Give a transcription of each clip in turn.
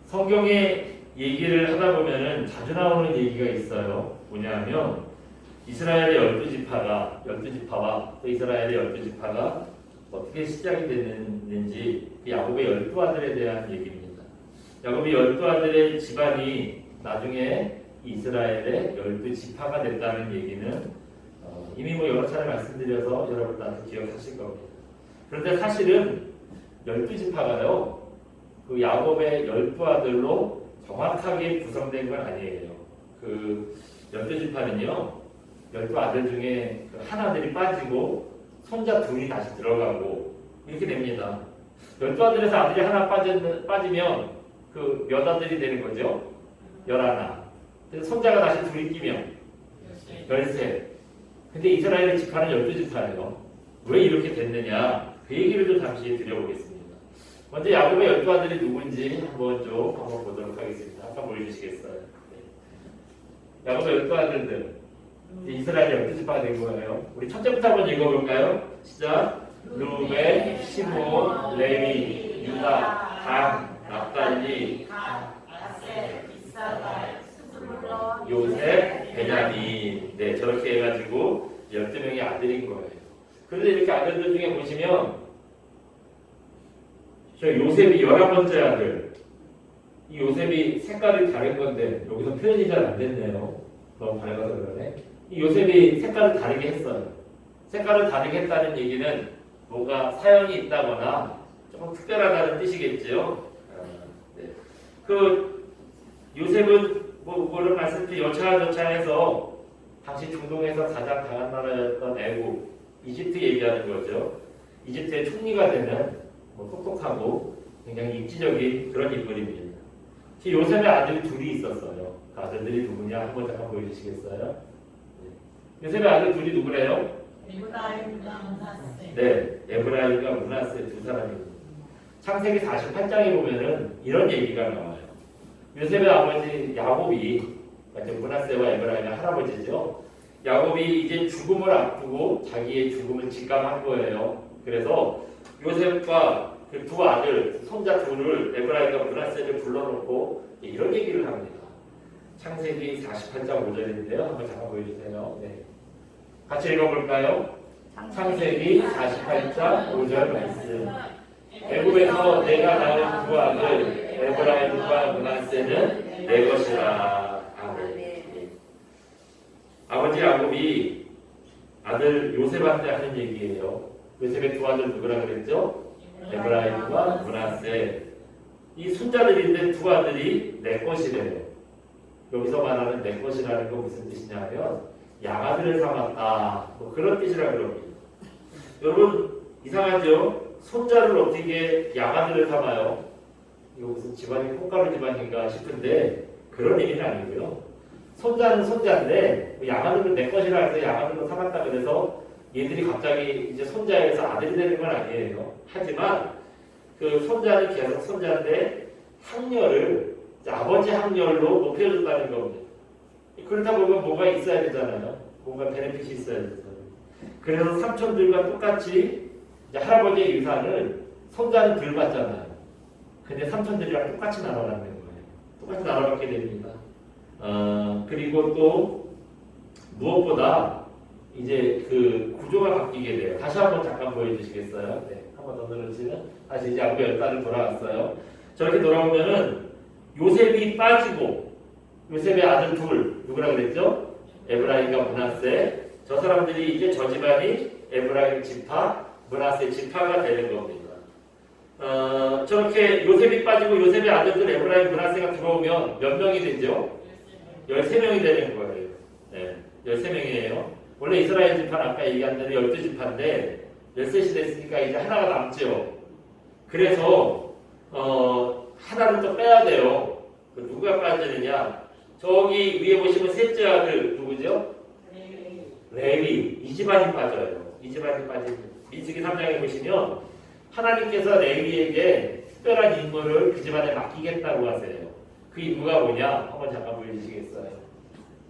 성경의 얘기를 하다 보면은 자주 나오는 얘기가 있어요. 뭐냐면 이스라엘의 12지파와 또 이스라엘의 12지파가 어떻게 시작이 됐는지 그 야곱의 12아들에 대한 얘기입니다. 야곱의 12아들의 집안이 나중에 이스라엘의 12지파가 됐다는 얘기는 이미 여러 차례 말씀드려서 여러분 다들 기억하실 겁니다. 그런데 사실은 12지파가요, 그 야곱의 12아들로 정확하게 구성된 건 아니에요. 그 12지파는요, 12아들 중에 한 아들이 빠지고 손자 둘이 다시 들어가고 이렇게 됩니다. 12아들에서 아들이 하나 빠지면 그 몇 아들이 되는 거죠? 11. 그래서 손자가 다시 둘이 끼면 13. 근데 이스라엘의 지파는 12지파예요. 왜 이렇게 됐느냐? 그 얘기를 좀 잠시 드려보겠습니다. 먼저 야곱의 12아들이 누군지 한번 보도록 하겠습니다. 한번 보여주시겠어요? 네. 야곱의 12아들들. 이스라엘의 12지파가 된 거예요. 우리 첫째부터 한번 읽어볼까요? 시작. 루벤, 시몬, 레위, 유다, 단, 납달리, 요셉, 베냐민. 네, 저렇게 해가지고 12명의 아들인 거예요. 그런데 이렇게 아들들 중에 보시면 저 요셉이 11번째 아들. 이 요셉이 색깔이 다른 건데 여기서 표현이 잘 안 됐네요. 너무 밝아서 그러네. 이 요셉이 색깔을 다르게 했어요. 색깔을 다르게 했다는 얘기는 뭔가 사연이 있다거나 조금 특별하다는 뜻이겠죠. 네. 그 요셉은 뭐를 말씀드린 여차저차해서 당시 중동에서 가장 강한 나라였던 애국, 이집트 얘기하는 거죠. 이집트의 총리가 되는 똑똑하고 굉장히 입지적인 그런 인물입니다. 요셉의 아들이 둘이 있었어요. 그 아들들이 누구냐 한번 잠깐 보여주시겠어요? 네. 요셉의 아들 둘이 누구래요? 에브라임과 므낫세. 네, 에브라임과 므낫세 두 사람입니다. 창세기 48장에 보면은 이런 얘기가 나와요. 요셉의 아버지 야곱이, 므낫세와 에브라임의 할아버지죠. 야곱이 이제 죽음을 앞두고 자기의 죽음을 직감한 거예요. 그래서 요셉과 그 두 아들, 손자 둘을 에브라임과 므낫세를 불러놓고 이런 얘기를 합니다. 창세기 48장 5절인데요. 한번 잠깐 보여주세요. 네. 같이 읽어볼까요? 창세기 48장 5절 말씀. 애굽에서 내가 낳은 두 아들 에브라임과 므낫세는 내 것이라. 아멘. 아버지 야곱이 아들 요셉한테 하는 얘기예요. 요셉의 두 아들 누구라 그랬죠? 에브라임과 므낫세. 이 손자들인데 두 아들이 내 것이래요. 여기서 말하는 내 것이라는 건 무슨 뜻이냐면 양아들을 삼았다. 그런 뜻이라 그럽니다. 여러분 이상하죠? 손자를 어떻게 양아들을 삼아요? 이거 무슨 집안이 콩가루 집안인가 싶은데 그런 얘기는 아니고요. 손자는 손자인데 양아들은 내 것이라 해서 양아들로 삼았다 그래서 얘들이 갑자기 이제 손자에서 아들이 되는 건 아니에요. 하지만 그 손자는 계속 손자인데 학렬을 아버지 학렬로 높여줬다는 겁니다. 그렇다 보면 뭐가 있어야 되잖아요. 뭔가 베네핏이 있어야 되잖아요. 그래서 삼촌들과 똑같이 이제 할아버지의 유산을 손자는 덜 받잖아요. 근데 삼촌들이랑 똑같이 나눠가는 거예요. 똑같이 나눠받게 됩니다. 그리고 또 무엇보다 이제 그 구조가 바뀌게 돼요. 다시 한번 잠깐 보여주시겠어요? 네, 한번 더 늘어지면 다시 이제 앞에 열달을 돌아왔어요. 저렇게 돌아오면은 요셉이 빠지고 요셉의 아들 둘 누구라 그랬죠? 에브라임과 므낫세. 저 사람들이 이제 저 집안이 에브라임 지파, 므낫세 지파가 되는 겁니다. 저렇게 요셉이 빠지고 요셉의 아들들 에브라임, 므낫세가 들어오면 몇 명이 되죠? 13명이 되는 거예요. 네, 13명이에요. 원래 이스라엘 지파는 아까 얘기한 대로 12지파인데 13이 됐으니까 이제 하나가 남죠. 그래서 하나를 또 빼야 돼요. 누가 빠지느냐? 저기 위에 보시면 셋째 아들 누구죠? 레위. 이 집안이 빠져요. 이 집안이 빠집니다. 민수기 3장에 보시면 하나님께서 레위에게 특별한 임무를 그 집안에 맡기겠다고 하세요. 그 임무가 뭐냐? 한번 잠깐 보여주시겠어요?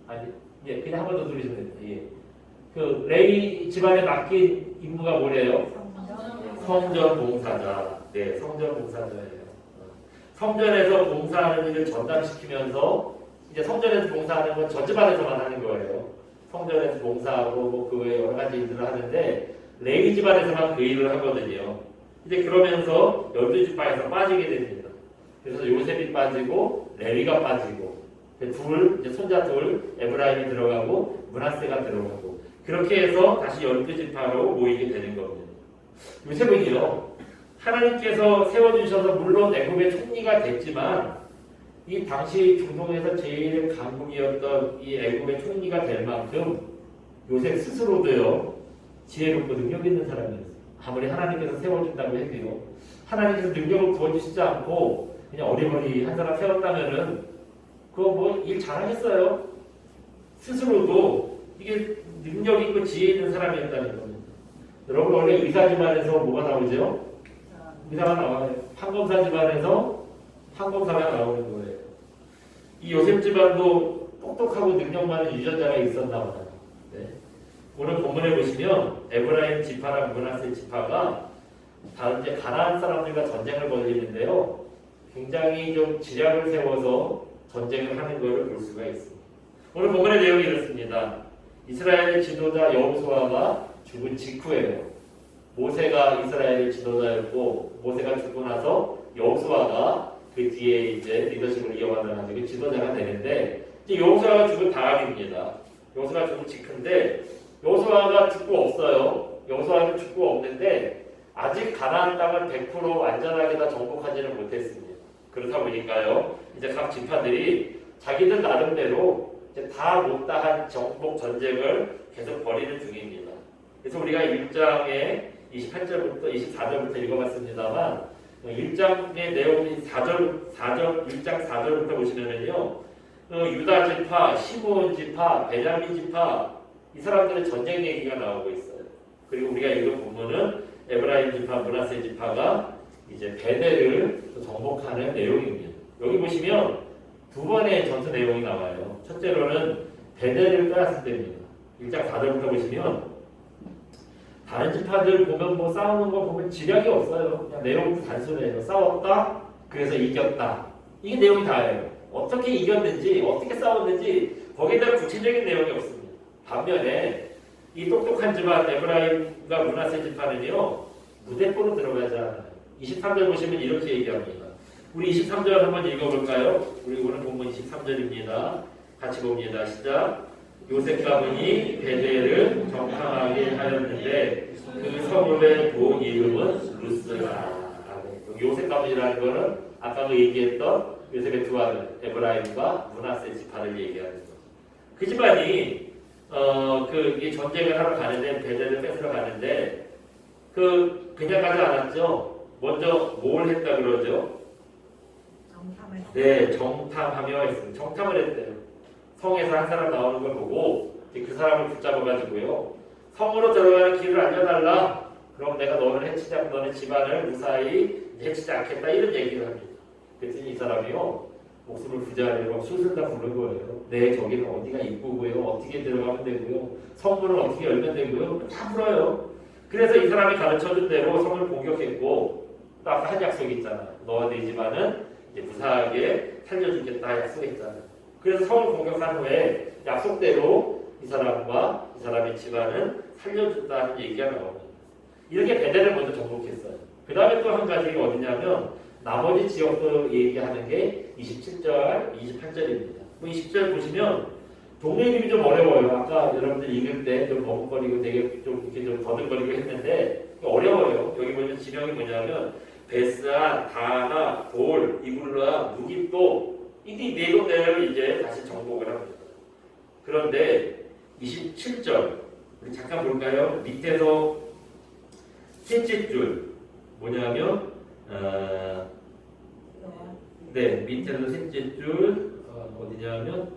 아니, 예, 그냥 한 번 더 누르시면 됩니다. 예. 그 레위 집안에 맡긴 임무가 뭐래요? 성전 봉사자. 네, 성전 봉사자예요. 성전에서 봉사하는 일을 전담시키면서 이제 성전에서 봉사하는 건 저 집안에서만 하는 거예요. 성전에서 봉사하고 뭐 그 외에 여러 가지 일들을 하는데 레위 집안에서만 그 일을 하거든요. 이제 그러면서 12지파에서 빠지게 됩니다. 그래서 요셉이 빠지고 레위가 빠지고 이제 손자 둘 에브라임이 들어가고 므낫세가 들어가고 그렇게 해서 다시 12지파로 모이게 되는 겁니다. 요셉은요 하나님께서 세워주셔서 물론 애굽의 총리가 됐지만 이 당시 중동에서 제일 강국이었던 이 애굽의 총리가 될 만큼 요셉 스스로도요 지혜롭고 능력 있는 사람이었어요. 아무리 하나님께서 세워준다고 해도요 하나님께서 능력을 부어주시지 않고 그냥 어리버리한 사람 세웠다면은 그거 뭐 일 잘하겠어요. 스스로도 이게 능력 있고 지혜 있는 사람이었다는 겁니다. 여러분 원래 의사 집안에서 뭐가 나오죠? 의사가 나와요. 판검사 집안에서 판검사가 나오는 거예요. 이 요셉 집안도 똑똑하고 능력 많은 유전자가 있었나 봐요. 네. 오늘 본문에 보시면 에브라임 지파랑 므낫세 지파가 다른 이제 가나안 사람들과 전쟁을 벌이는데요. 굉장히 좀 지략을 세워서 전쟁을 하는 것을 볼 수가 있습니다. 오늘 본문의 내용이 이렇습니다. 이스라엘의 지도자 여호수아가 죽은 직후에요. 모세가 이스라엘의 지도자였고 모세가 죽고 나서 여호수아가 그 뒤에 이제 리더십을 이어가가지고 지도자가 되는데 이제 여호수아가 죽은 다음입니다. 여호수아가 죽은 직후인데 여호수아가 죽고 없어요. 여호수아는 죽고 없는데 아직 가나안 땅을 100% 안전하게 다 정복하지는 못했습니다. 그렇다 보니까요 이제 각 지파들이 자기들 나름대로 이제 다 못다한 정복 전쟁을 계속 벌이는 중입니다. 그래서 우리가 1장에 28절부터 24절부터 읽어봤습니다만 1장의 내용이 1장 4절부터 보시면은요 유다 지파, 시므온 지파, 베냐민 지파 이 사람들의 전쟁 얘기가 나오고 있어요. 그리고 우리가 읽은 부분은 에브라임 지파, 므낫세 지파가 이제 베델을 정복하는 내용입니다. 여기 보시면 두 번의 전투 내용이 나와요. 첫째로는 베델을 빼앗을 때입니다. 1장 4절부터 보시면 다른 지파들 보면 뭐 싸우는 거 보면 지략이 없어요. 그냥 내용도 단순해요. 싸웠다, 그래서 이겼다. 이게 내용이 다예요. 어떻게 이겼는지, 어떻게 싸웠는지 거기에 대한 구체적인 내용이 없습니다. 반면에 이 똑똑한 집안 에브라임과 므낫세 지파는요 무대포로 들어가지 않아요. 23절 보시면 이렇게 얘기합니다. 우리 23절 한번 읽어볼까요? 우리 오늘 본문 23절입니다. 같이 봅니다. 시작. 요셉 가문이 베델을 정탐하게 하였는데 그 성읍의 본 이름은 루스라. 요셉 가문이라는 것은 아까 얘기했던 요셉의 두 아들 에브라임과 므낫세 지파를 얘기하는 거죠. 그 집안이 이 전쟁을 하러 가는데 베델을 뺏으러 가는데 그냥 가지 않았죠. 먼저 뭘 했다 그러죠? 네, 정탐하며 했습니다. 정탐을 했대요. 성에서 한 사람 나오는 걸 보고 그 사람을 붙잡아가지고요. 성으로 들어가는 길을 알려달라. 그럼 내가 너를 해치지 않고 너네 집안을 무사히 해치지 않겠다. 이런 얘기를 합니다. 그랬더니 이 사람이요. 목숨을 부자하려고 술술 다 부른 거예요. 네, 저기는 어디가 입구고요. 어떻게 들어가면 되고요. 성문을 어떻게 열면 되고요. 다 풀어요. 그래서 이 사람이 가르쳐준 대로 성을 공격했고 또 아까 한 약속이 있잖아요. 너와 네 집안은 이제 무사하게 살려주겠다 약속했잖아요. 그래서 성을 공격한 후에 약속대로 이 사람과 이 사람의 집안은 살려준다는 얘기가 나옵니다. 이렇게 베델을 먼저 정복했어요. 그 다음에 또 한 가지가 어디냐면 나머지 지역도 얘기하는 게 27절, 28절입니다. 뭐 20절 보시면 동네 이름이 좀 어려워요. 아까 여러분들 읽을 때 좀 버벅거리고 되게 좀 이렇게 좀 더듬거리고 했는데 어려워요. 여기 보면 지명이 뭐냐면 베스안, 다나, 돌, 이블라, 무깁도 이 네 동네를 이제 다시 정복을 합니다. 그런데 27절 우리 잠깐 볼까요? 밑에서 셋째 줄 뭐냐면 네 밑에서 셋째 줄 어디냐면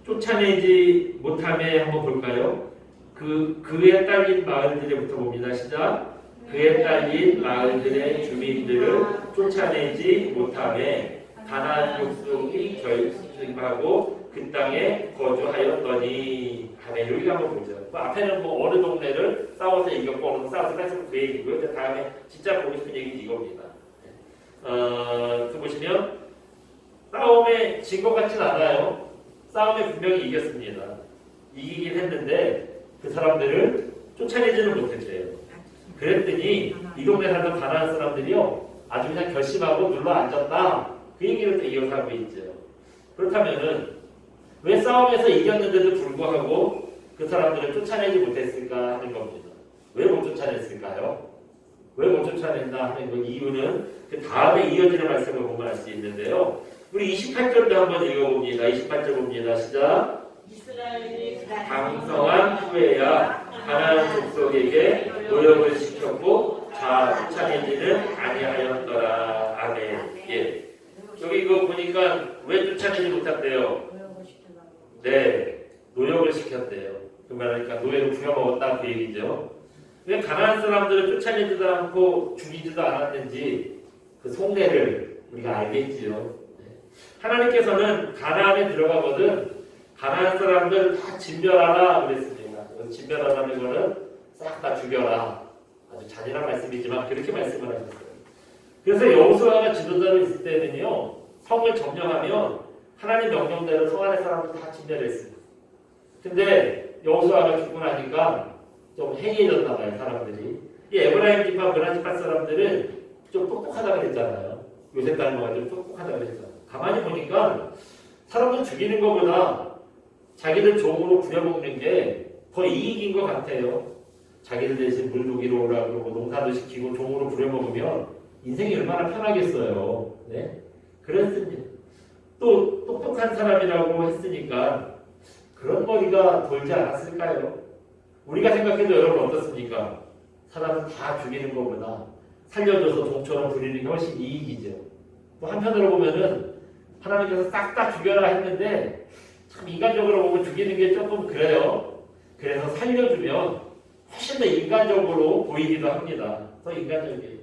쫓아내지 못함에 한번 볼까요? 그에 딸린 마을들에부터 봅니다. 시작. 그에 딸린 마을들의 주민들을 쫓아내지 못함에 가나안 족속이 결집하고 그 땅에 거주하였더니 하면 여기 한번 보죠. 뭐 앞에는 뭐 어느 동네를 싸워서 이겼고 어느 동네 싸워서 뺏었고 그 얘기고요. 다음에 진짜 보고 싶은 얘기는 이겁니다. 또 보시면 진 것 같진 않아요. 싸움에 분명히 이겼습니다. 이기긴 했는데 그 사람들을 쫓아내지는 못했대요. 그랬더니 이 동네 살던 가난한 사람들이요 아주 그냥 결심하고 눌러 앉았다. 그 얘기를 또 이어서 하고 있죠. 그렇다면은 왜 싸움에서 이겼는데도 불구하고 그 사람들을 쫓아내지 못했을까 하는 겁니다. 왜 못 쫓아냈을까요? 왜 못 쫓아낸다 하는 그 이유는 그 다음에 이어지는 말씀을 보면 알 수 있는데요. 우리 28절도 한번 읽어봅니다. 28절 봅니다. 시작. 이스라엘이 강성한 후에야 가나안 족속에게 노역을 시켰고 쫓아내지는 아니하였더라. 아멘. 예. 여기 이거 보니까 왜 쫓아내지 못했대요? 네, 노역을 시켰대요. 그 말하니까 노예를 부려먹었다 그 얘기죠. 왜 가난한 사람들을 쫓아내지도 않고 죽이지도 않았는지 그 속내를 우리가 알겠지요. 하나님께서는 가나안에 들어가거든 가난한 사람들 다 진멸하라 그랬습니다. 진멸하라는 거는 싹 다 죽여라. 아주 잔인한 말씀이지만 그렇게 말씀을 하셨어요. 그래서 여호수아가 지도자로 있을 때는요 성을 점령하면 하나님 명령대로 성 안의 사람들 다 진멸했습니다. 근데 여호수아가 죽고 나니까 좀 해이해졌나 봐요 사람들이. 이 에브라임 지파 그란 지파 사람들은 좀 똑똑하다 그랬잖아요. 요새 닮아가 좀 똑똑하다 그랬잖아요. 가만히 보니까 사람들 죽이는 것보다 자기들 종으로 부려먹는 게 더 이익인 것 같아요. 자기들 대신 물고기로 오라고 그러고 농사도 시키고 종으로 부려먹으면 인생이 얼마나 편하겠어요. 네? 그랬습니다. 또 똑똑한 사람이라고 했으니까 그런 머리가 돌지 않았을까요? 우리가 생각해도 여러분 어떻습니까? 사람을 다 죽이는 것보다 살려줘서 종처럼 부리는 게 훨씬 이익이죠. 또 한편으로 보면은 하나님께서 싹 다 죽여라 했는데 참 인간적으로 보면 죽이는 게 조금 그래요. 그래서 살려주면 훨씬 더 인간적으로 보이기도 합니다. 더 인간적이에요.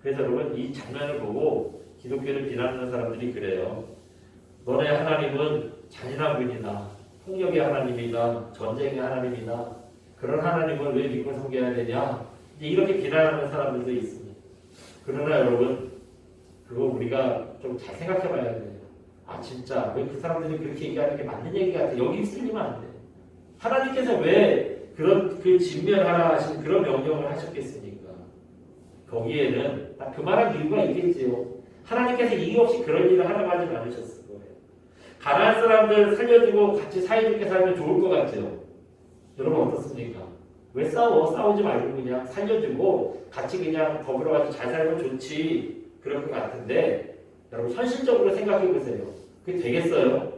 그래서 여러분 이 장면을 보고 기독교를 비난하는 사람들이 그래요. 너네 하나님은 잔인한 분이다. 폭력의 하나님이다. 전쟁의 하나님이다. 그런 하나님을 왜 믿고 섬겨야 되냐. 이렇게 비난하는 사람들도 있습니다. 그러나 여러분 그거 우리가 좀 잘 생각해 봐야 돼요. 아 진짜 왜 그 사람들이 그렇게 얘기하는 게 맞는 얘기 같아. 여기 쓰리면 안 돼. 하나님께서 왜 그런 그 진멸하라 하신 그런 명령을 하셨겠습니까? 거기에는 딱 그만한 이유가 있겠지요. 하나님께서 이유 없이 그런 일을 하라고 하지 않으셨을 거예요. 가난한 사람들 살려주고 같이 사이좋게 살면 좋을 것 같죠. 여러분 어떻습니까? 왜 싸워? 싸우지 말고 그냥 살려주고 같이 그냥 더불어가지고 잘 살면 좋지. 그럴 것 같은데 여러분 현실적으로 생각해 보세요. 그게 되겠어요?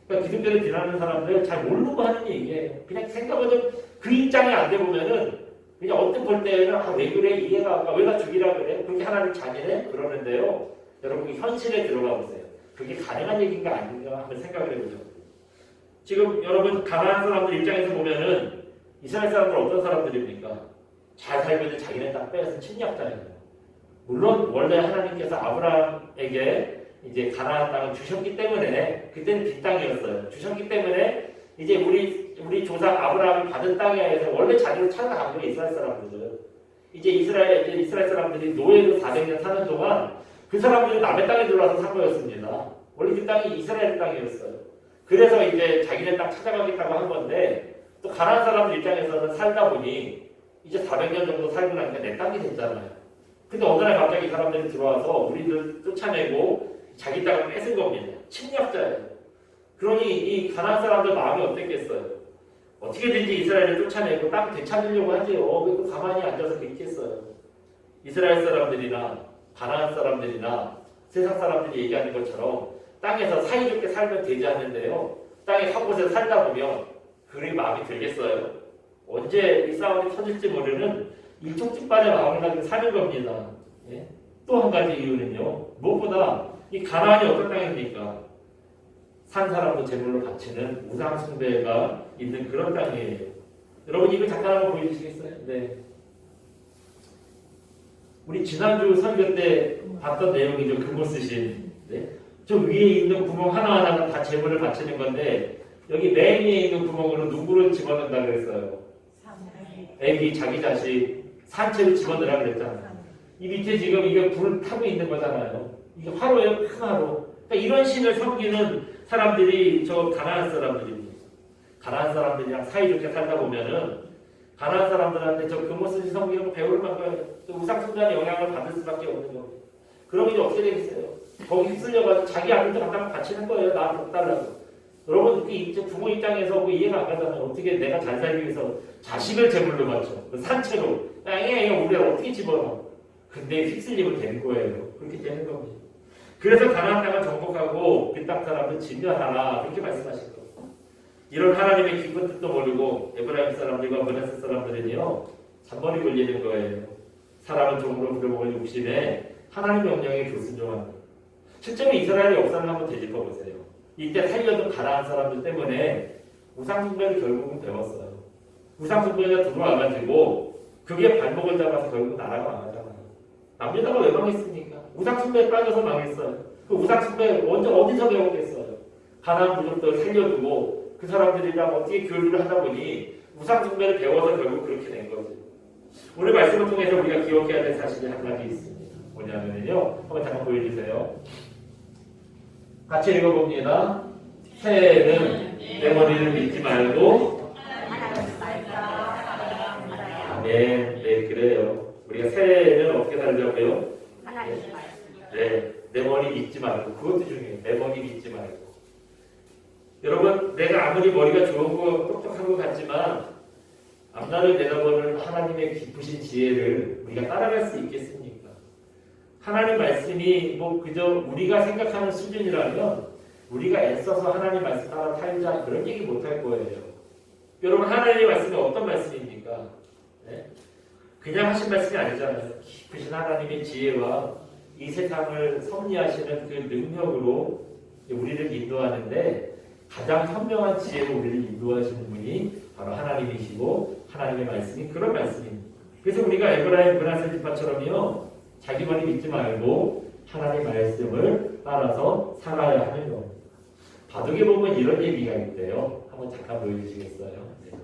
그러니까 기독교를 비난하는 사람들 잘 모르고 하는 얘기예요. 그냥 생각하면 그 입장이 안 돼 보면은 그냥 어떤 볼 때는 왜 그래? 이해가 안 가. 왜 나 죽이라 그래? 그렇게 하나님 잔인해? 그러는데요. 여러분 현실에 들어가 보세요. 그게 가능한 얘기인가 아닌가 한번 생각을 해보죠. 지금 여러분 가난한 사람들 입장에서 보면은 이스라엘 사람들 어떤 사람들입니까? 잘 살고 있는 자기네 땅 빼앗은 침략자예요. 물론 원래 하나님께서 아브라함에게 이제 가나안 땅을 주셨기 때문에 그때는 빈 땅이었어요. 주셨기 때문에 이제 우리 조상 아브라함이 받은 땅에 의해서 원래 자기를 찾아간 거예요. 이스라엘 사람들은. 이제 이스라엘 사람들이 노예로 400년 사는 동안 그 사람들이 남의 땅에 들어와서 산 거였습니다. 원래 그 땅이 이스라엘 땅이었어요. 그래서 이제 자기네 땅 찾아가겠다고 한 건데 또 가난한 사람들 입장에서는 살다 보니 이제 400년 정도 살고 나니까 내 땅이 됐잖아요. 근데 어느 날 갑자기 이 사람들이 들어와서 우리를 쫓아내고 자기 땅을 뺏은 겁니다. 침략자예요. 그러니 이 가난한 사람들 마음이 어땠겠어요? 어떻게든지 이스라엘을 쫓아내고 땅 되찾으려고 하지요. 왜 가만히 앉아서 그렇겠어요? 이스라엘 사람들이나 가난한 사람들이나 세상 사람들이 얘기하는 것처럼 땅에서 사이좋게 살면 되지 않는데요. 땅에 한 곳에 살다 보면 그리 마음이 들겠어요. 언제 이 싸움이 터질지 모르는 일촉즉발의 마음을 가지고 사는 겁니다. 예? 또 한 가지 이유는요. 무엇보다 이 가나안이 어떤 땅입니까? 산 사람도 제물로 바치는 우상 숭배가 있는 그런 땅이에요. 여러분 이거 잠깐 한번 보여주시겠어요? 네. 우리 지난주 설교 때 봤던 내용이죠. 금고 쓰신. 네. 저 위에 있는 구멍 하나하나가 다 제물을 바치는 건데 여기 맨 위에 있는 구멍으로 누구를 집어넣는다 그랬어요? 애기 자기 자식 산채를 집어넣으라 그랬잖아요. 이 밑에 지금 이게 불을 타고 있는 거잖아요. 이게 화로예요. 큰 화로. 그러니까 이런 신을 섬기는 사람들이 저 가난한 사람들입니다. 가난한 사람들이랑 사이좋게 살다 보면은 가난한 사람들한테 저 금오스지 성경을 배울 만큼 우상숭배의 영향을 받을 수밖에 없는 거예요. 그럼 이제 어떻게 되겠어요? 거기 휩쓸려가지고 자기 아들도 갖다가 바치는 거예요. 나 못 달라고. 여러분 이제 부모 입장에서 뭐 이해가 안 가잖아요. 어떻게 내가 잘 살기 위해서 자식을 제물로 바쳐. 산채로. 우리가 어떻게 집어넣어. 근데 휩쓸리면 되는 거예요. 그렇게 되는 겁니다. 그래서 가나안 땅을 정복하고 그 땅 사람들 진멸하라. 그렇게 말씀하신 거예요. 이런 하나님의 깊은 뜻도 모르고 에브라임 사람들과 므낫세 사람들은요. 잔머리 걸리는 거예요. 사람은 종으로 부려먹을 욕심에 하나님 명령에 불순종하는 거예요. 실제로 이스라엘의 역사를 한번 되짚어보세요. 이때 살려던 가나안 사람들 때문에 우상숭배를 결국은 배웠어요. 우상숭배가 들어와가지고 그게 발목을 잡아서 결국 나라가 망하잖아요. 남유다가 왜 망했습니까? 우상숭배에 빠져서 망했어요. 그 우상숭배 어디서 배웠겠어요? 가나안 부족들을 살려두고 그 사람들이랑 어떻게 교류를 하다 보니 우상숭배를 배워서 결국 그렇게 된 거죠. 오늘 말씀을 통해서 우리가 기억해야 될 사실이 한 가지 있습니다. 뭐냐면요. 한번 잠깐 보여주세요. 같이 읽어봅니다. 새해에는 내 머리를 믿지 말고 아멘. 네, 그래요. 우리가 새해에는 어떻게 살려고요? 네, 내 머리 믿지 말고. 그것도 중요해요. 내 머리 믿지 말고. 여러분, 내가 아무리 머리가 좋은 거 똑똑한 것 같지만 앞날을 내다보는 하나님의 깊으신 지혜를 우리가 따라갈 수 있겠습니까? 하나님 말씀이 뭐 그저 우리가 생각하는 수준이라면 우리가 애써서 하나님 말씀 따라 살자 그런 얘기 못할 거예요. 여러분, 하나님의 말씀이 어떤 말씀입니까? 네? 그냥 하신 말씀이 아니잖아요. 깊으신 하나님의 지혜와 이 세상을 섭리하시는 그 능력으로 우리를 인도하는데 가장 현명한 지혜로 우리를 인도하시는 분이 바로 하나님이시고 하나님의 말씀이 그런 말씀입니다. 그래서 우리가 에브라임 므낫세 지파처럼요. 자기 머리 믿지 말고 하나님의 말씀을 따라서 살아야 하는 겁니다. 바둑에 보면 이런 얘기가 있대요. 한번 잠깐 보여주시겠어요? 네.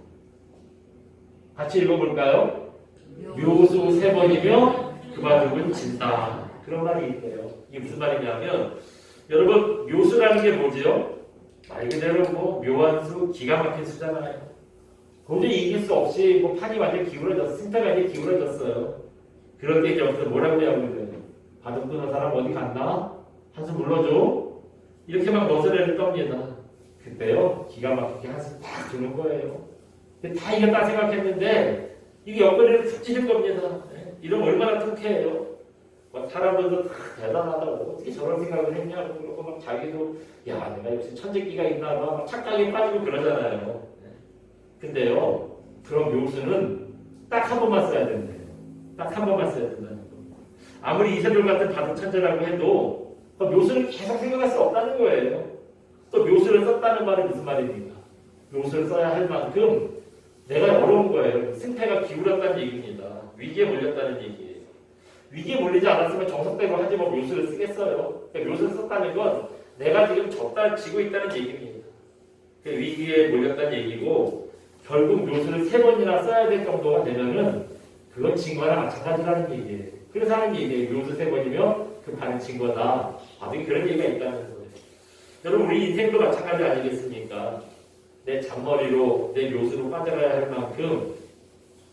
같이 읽어볼까요? 묘수 3번이며 그 바둑은 진다. 그런 말이 있대요. 이게 무슨 말이냐면 여러분 묘수라는 게 뭐죠? 말 그대로 뭐 묘한 수, 기가 막힌 수잖아요. 도저히 이길 수 없이 뭐 판이 완전 기울어졌어. 승패가 완전 기울어졌어요. 그런 게 여기서 뭐라고 하고 있는 바둑 두는 사람 어디 갔나? 한숨 불러줘. 이렇게 막 너스레를 떱니다. 그때요 기가 막히게 한숨 딱 주는 거예요. 다 이겼다 생각했는데 이게 옆구리를 툭 찌는 겁니다. 이러면 얼마나 통쾌해요. 사람들도 다 대단하다고 어떻게 저런 생각을 했냐고 그러고 막 자기도 야 내가 역시 천재기가 있나 봐 막 착각에 빠지고 그러잖아요. 근데요 그런 묘수는 딱 한 번만 써야 된대요. 딱 한 번만 써야 된다는 겁니다. 아무리 이세돌 같은 바둑 천재라고 해도 묘수를 계속 생각할 수 없다는 거예요. 또 묘수를 썼다는 말은 무슨 말입니까? 묘수를 써야 할 만큼 내가 어려운 거예요. 승패가 기울었다는 얘기입니다. 위기에 몰렸다는 얘기예요. 위기에 몰리지 않았으면 정석대로 하지 뭐 묘수를 쓰겠어요. 그러니까 묘수를 썼다는 건 내가 지금 졌다 지고 있다는 얘기입니다. 그러니까 위기에 몰렸다는 얘기고 결국 묘수를 3번이나 써야 될 정도가 되면은 그건 진 거랑 마찬가지라는 얘기예요. 그래서 하는 얘기예요. 묘수 3번이면 그 반은 진 거다. 바둑이 그런 얘기가 있다는 거예요. 여러분 우리 인생도 마찬가지 아니겠습니까? 내 잔머리로 내 묘수로 빠져가야 할 만큼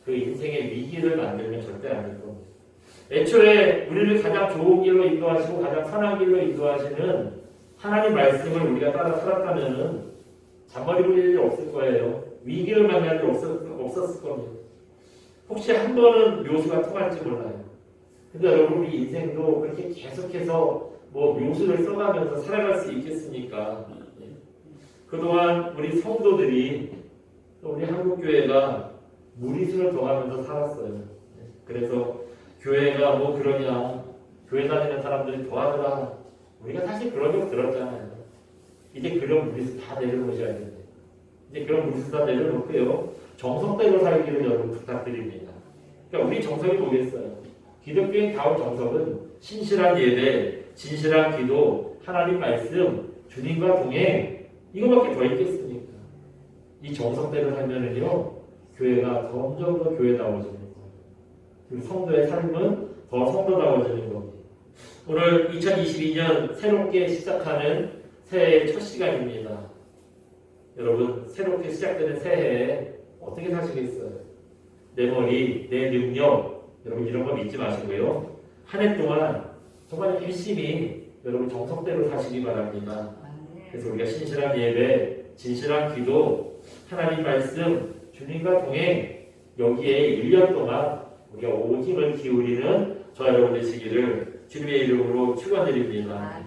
그 인생의 위기를 만들면 절대 안 될 겁니다. 애초에 우리를 가장 좋은 길로 인도하시고 가장 선한 길로 인도하시는 하나님 말씀을 우리가 따라 살았다면은 잔머리 굴릴 일이 없을 거예요. 위기를 만날 일 없었을 겁니다. 혹시 한 번은 묘수가 통할지 몰라요. 근데 여러분 우리 인생도 그렇게 계속해서 뭐 묘수를 써가면서 살아갈 수 있겠습니까? 그동안 우리 성도들이 또 우리 한국교회가 무리수를 더하면서 살았어요. 그래서 교회가 뭐 그러냐 교회 다니는 사람들이 더하더라 우리가 사실 그런 적 들었잖아요. 이제 그런 무리수 다 내려놓으셔야 돼요. 이제 그런 무리수 다 내려놓고요 정석대로 살기를 여러분 부탁드립니다. 그러니까 우리 정석이 뭐겠어요? 기독교인 다운 정석은 신실한 예배, 진실한 기도, 하나님 말씀, 주님과 동행 이거밖에 더 있겠습니까? 이 정석대로 살면은요 교회가 점점 더 교회다워지는 거예요. 그리고 성도의 삶은 더 성도다워지는 겁니다. 오늘 2022년 새롭게 시작하는 새해의 첫 시간입니다. 여러분, 새롭게 시작되는 새해에 어떻게 사시겠어요? 내 머리, 내 능력, 여러분 이런 거 믿지 마시고요. 한 해 동안 정말 열심히 여러분 정석대로 사시기 바랍니다. 그래서 우리가 신실한 예배, 진실한 기도, 하나님 말씀, 주님과 동행, 여기에 1년 동안 우리가 온 힘을 기울이는 저와 여러분 되시기를 주님의 이름으로 축원드립니다.